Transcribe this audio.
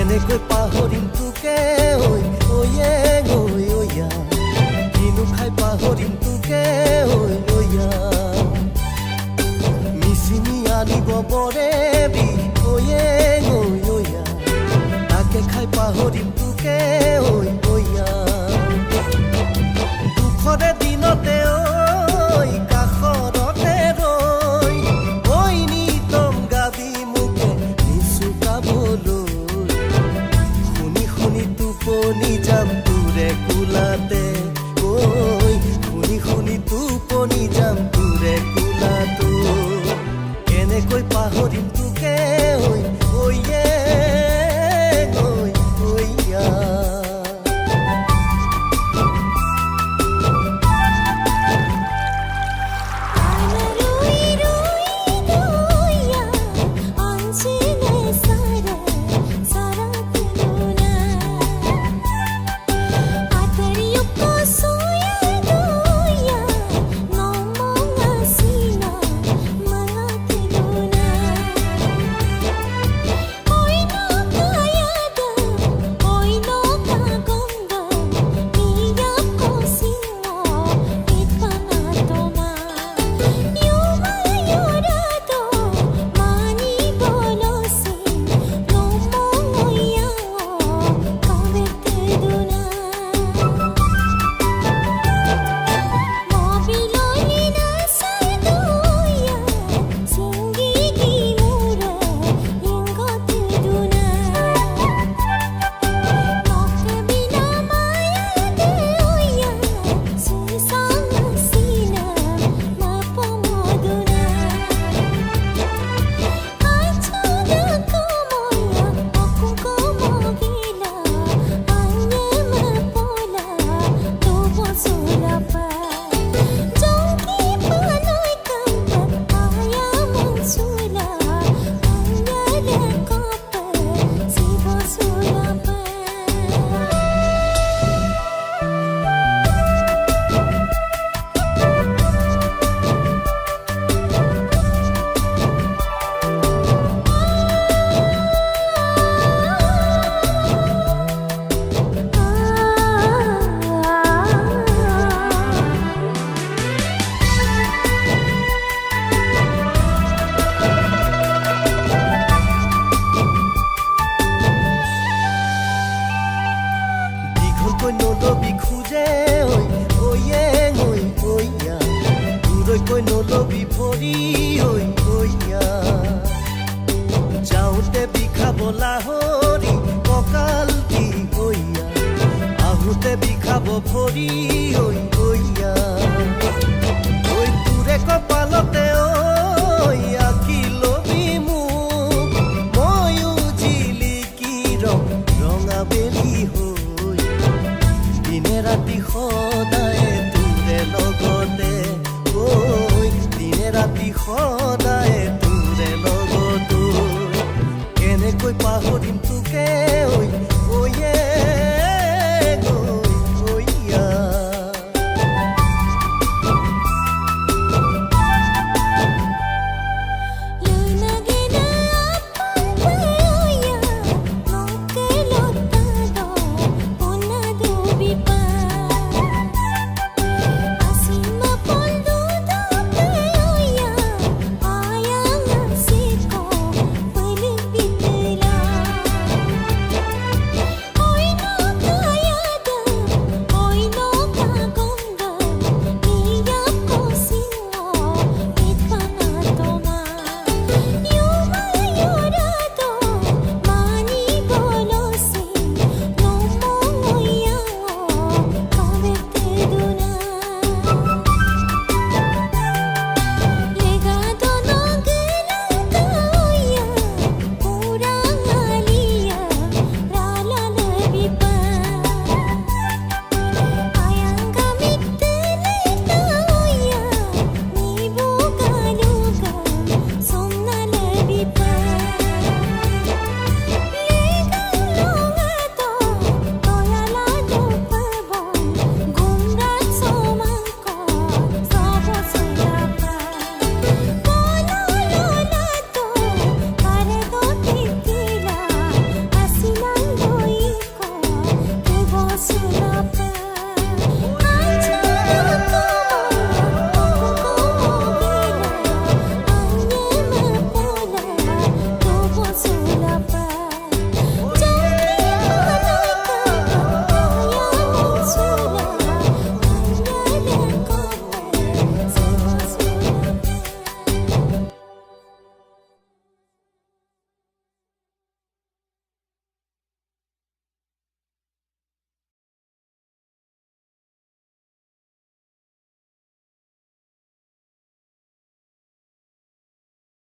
কেনেকৈ পাহৰিম তোকে ঐ ঐয়ে ঐয়া কিনো খাই পাহৰিম তোকে ঐ ঐয়া মিচিনি আনিব বৰে বি ঐয়ে ঐয়া তাকে খাই পাহৰিম তোকে ঐ ঐয়া দুখৰে দিনতে ঐ কাষৰতে ৰৈ ঐ নিতম গাবি মোকে নিচুকাবলৈ শুনি শুনি টোপনি যাম তোৰে কোলাতে ঐ শুনি শুনি টোপনি যাম তোৰে কোলাতো কেনেকৈ পাহৰিম তোকে ঐ ঐয়ে ঐয়া নলবি খোজে ঐ ঐয়ে ঐয়া দূৰৈকৈ নলবি ভৰি ঐ ঐয়া যাওঁতে বিষাব লাহৰি কঁকাল দি ঐয়া আহোঁতে বিষাব ভৰি ঐ